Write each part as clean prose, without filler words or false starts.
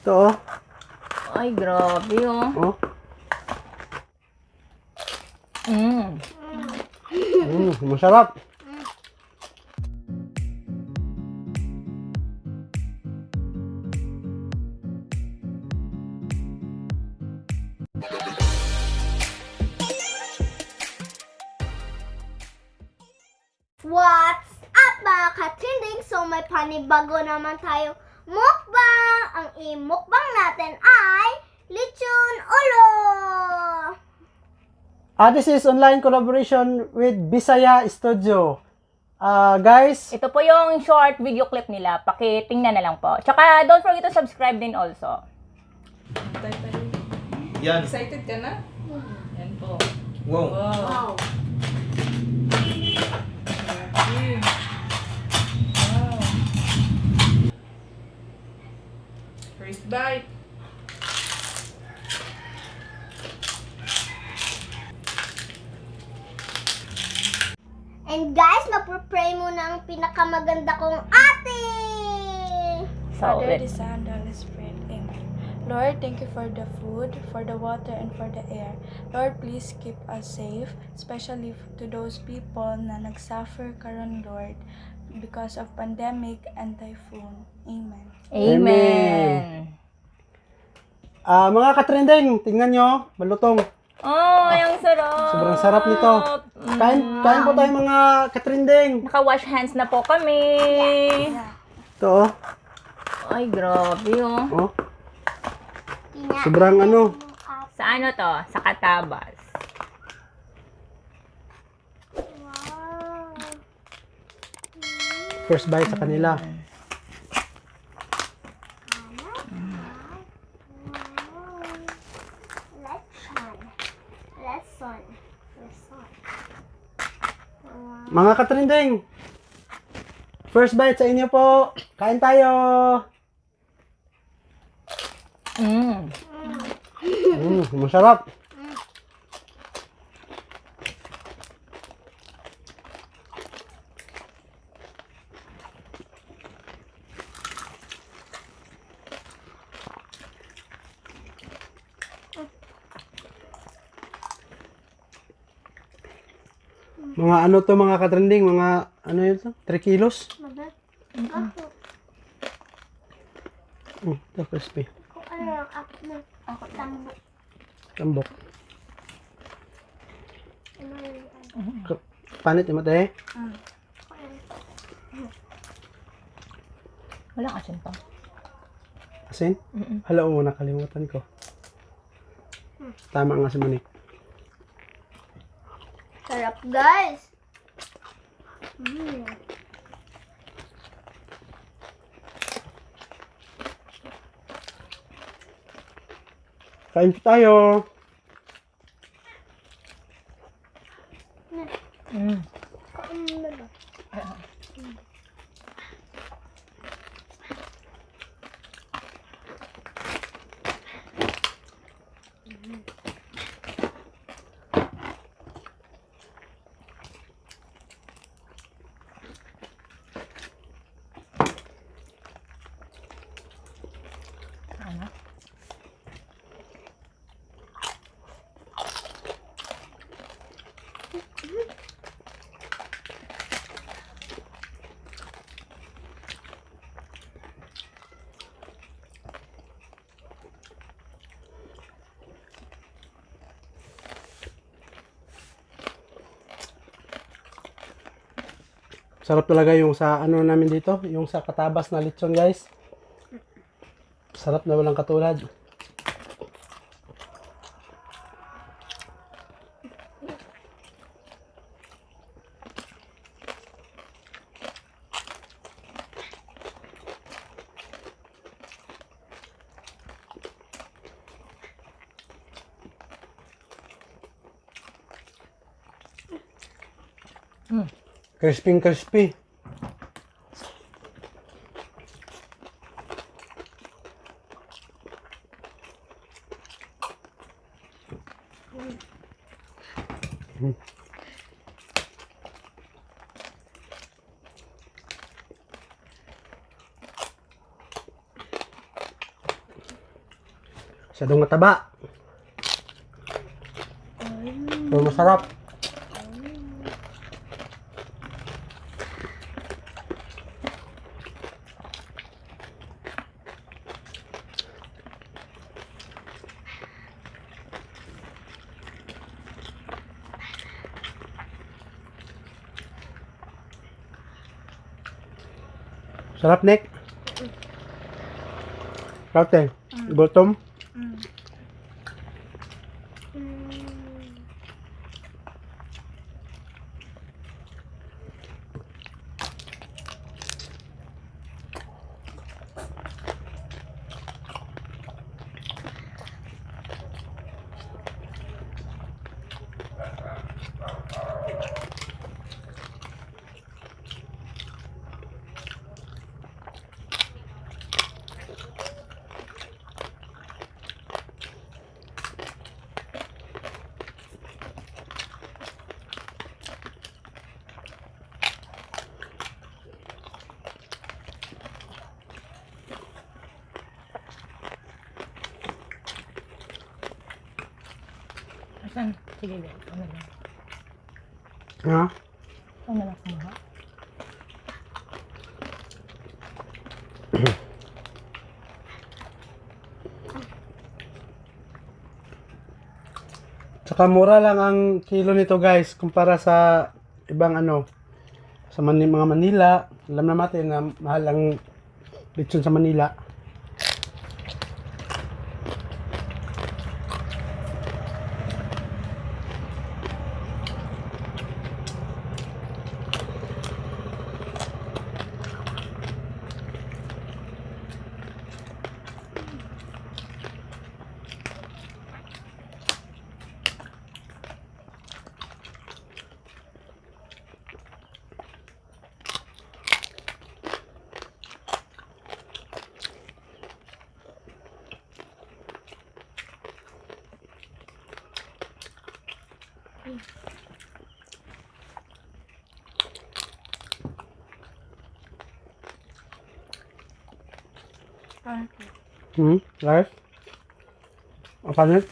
Ito oh. Ay, grabe oh. Oh. Masarap. What's up mga katrinding? So may panibago naman tayo mukbang. Ang i-mukbang natin ay lechon ulo. This is online collaboration with Bisaya Studio. Guys, Ito po yung short video clip nila. Pakitingnan na lang po. Tsaka don't forget to subscribe din also. Yan. Excited ka na? Yan po. Wow. Wow. Okay. Wow. First bite. And guys, magpapray muna ang pinakamaganda kong ate. So, Father, the Son, the Holy Spirit. Amen. Lord, thank you for the food, for the water, and for the air. Lord, please keep us safe, especially to those people na nagsuffer karon, Lord, because of pandemic and typhoon. Amen. Amen. mga katrending, tingnan nyo, malutong. Oh, ang sarap. Sobrang sarap nito. Kain po tayo mga katrending. Naka-wash hands na po kami. Ito oh. Ay, grabe oh. Oh. Sobrang ano. Sa ano to? Sa katabas. Wow. First bite sa kanila. Lesson. Mga katrending, first bite sa inyo po. Kain tayo. Masarap. Mga ano to mga katrending, mga ano yun to? 3 kilos? Ito crispy. Kung ano lang ako na. Ako tambo. Tambok. Ano lang. Panit yung mata eh. Walang asin pa. Asin? Hala, oo, nakalimutan ko. Tama nga si Monique. Sarap guys. Kain po tayo. Kain na ba? Sarap talaga yung sa ano namin dito, yung sa katabas na lechon guys. Sarap na walang katulad. Crispy crispy. Masyadong mataba. Pero masarap. Sarap, Nick. Kaute. Gutom. Asan? Sige, ano lang. Ha? Ano lang kumuha? Tsaka mura lang ang kilo nito guys kumpara sa ibang sa mga Manila. Alam na natin na mahal ang lechon sa Manila. Guys? Ang panit?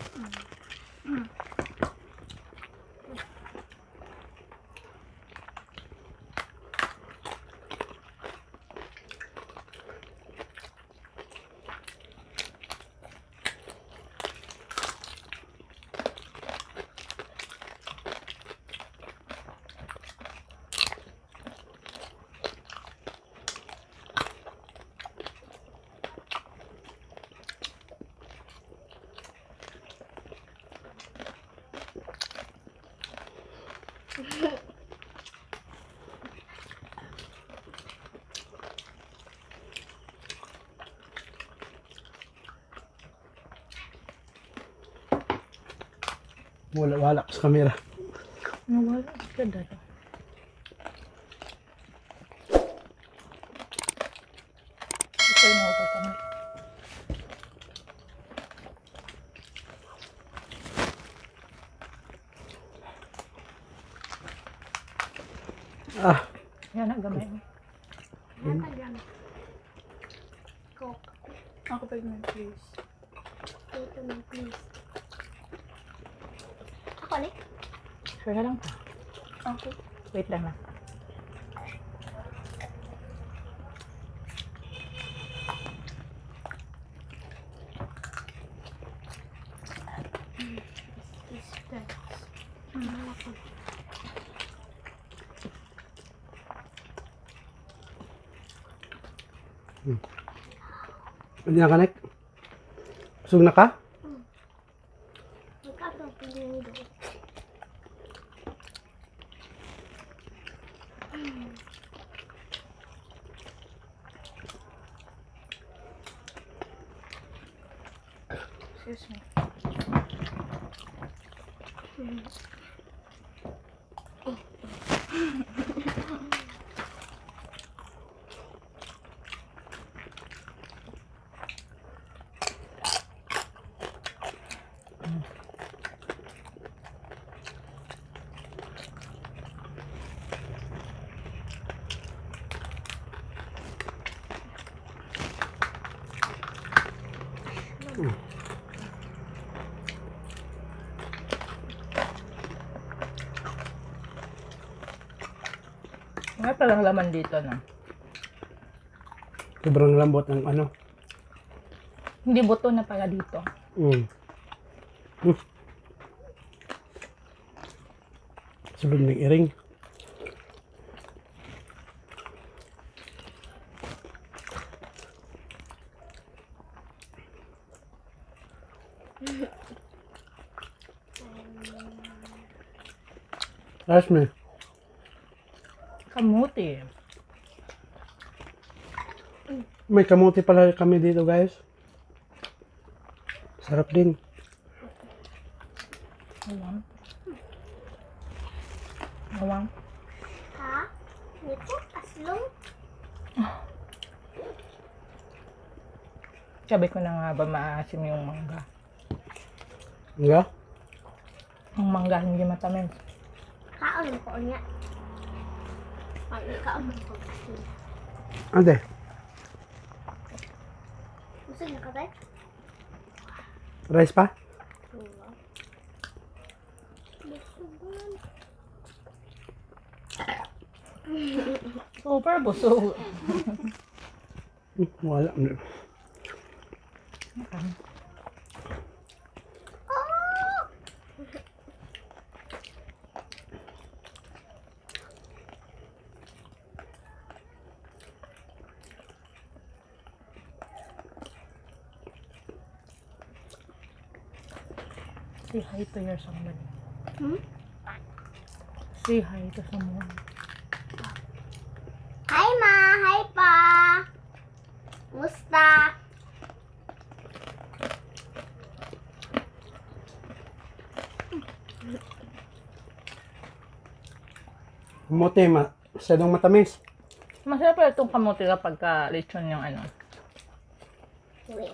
Wala ko sa camera. Wala. Ganda to. Ito yung mga kami. Ah, Yan ang gamay mo. Coke. Ako pa yun, please. Dito na, please. Ako, Nick. Sure na lang ka. Ako. Wait lang lang. hindi na kanek. Busog na ka? Magkakapiling doon. Excuse me. May palang laman dito na. Sobrang lambot ng ano. Hindi buto na pala dito. Mm. Sulod ng iring. Ask me. Kamuti. May kamuti pala kami dito, guys. Sarap din. Awang. Awang. Ha? Nito, aslong. Sabi ko na nga ba maasim yung mangga. Nga? Ang mangga hindi matamis. Kaon ko niya. Ay, kaon ko. Ande. Gusto niyo ka tayo? Rice pa? Super busog. Wala. Say hi to your somebody. Hmm? Say hi to someone. Hi, Ma! Hi, Pa! Musta? Kamuti, masyadong matamis. Masarap pala itong kamote kapag lechon yung ano. Wait.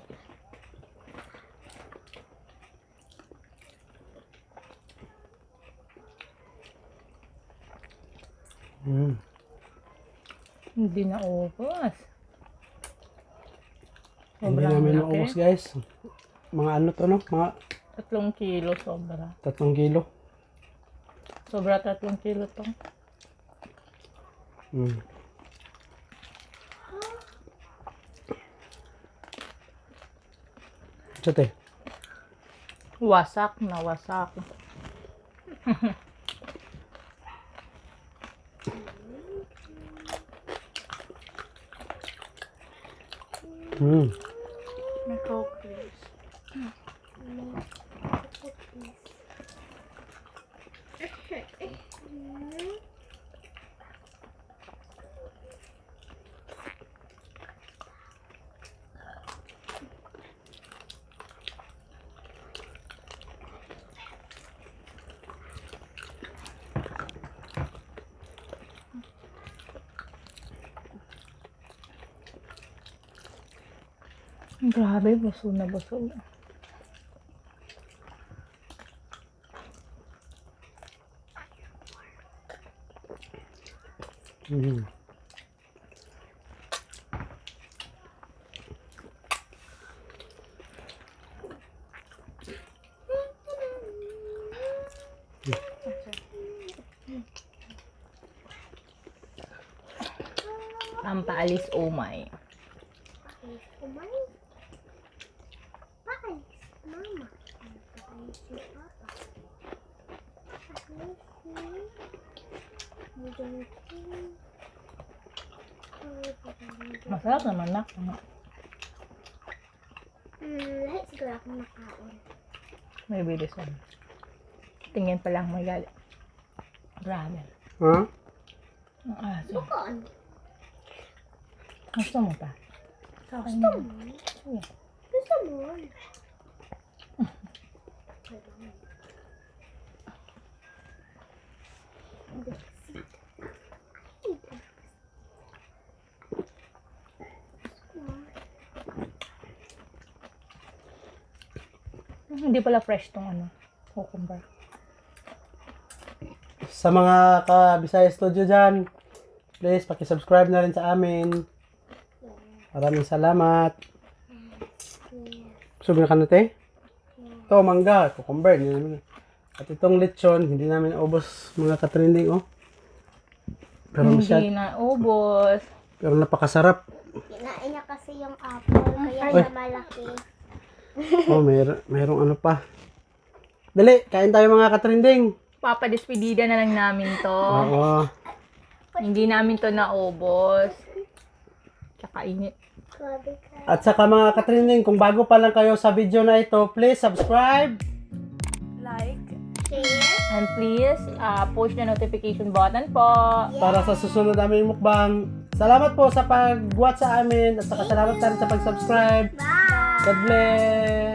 Mm. Hindi na ubos. Hindi Sobrang namin laki. naubos, guys. Mga ano to, no? Mga 3 kilo sobra. 3 kilo. Sobra 3 kilo to. Mm. Sate. Wasak na wasak. Mm. May Coke, please. Grabe, busog na busog. Mm. Pampaalis umay. Kumain. Paano? Mama. Paano si Papa? Paano si... Masarap naman na. Lahat siguro akong nakaon. May bilisan. Tingin pa lang may gali. Grabe. Ha? Ang aso. Bukaan. Gusto mo pa? Gusto mo? Sige. Gusto mo? Hindi pala fresh tong ano, cucumber. Sa mga ka-Bisaya Studio dyan, please paki-subscribe na rin sa amin. Maraming salamat. Gusto mo na kanate? Ito, mangga, cucumber. Hindi namin. At itong lechon, hindi namin ubos mga katrending, oh. Pero masyad, Hindi na ubos. pero napakasarap. Kinain niya kasi yung apple, kaya Uy. siya malaki. Oh, mayroong ano pa. Dali, kain tayo mga katrinding. Papadespedida na lang namin to. Oo. Hindi namin to naubos. Tsaka init. Grabe ka. At saka mga katrinding, kung bago pa lang kayo sa video na ito, please subscribe. Like, Share. And please, push the notification button po. Para sa susunod naming mukbang. Salamat po sa pag-watch sa amin at saka salamat sa pag-subscribe. Bye! God bless!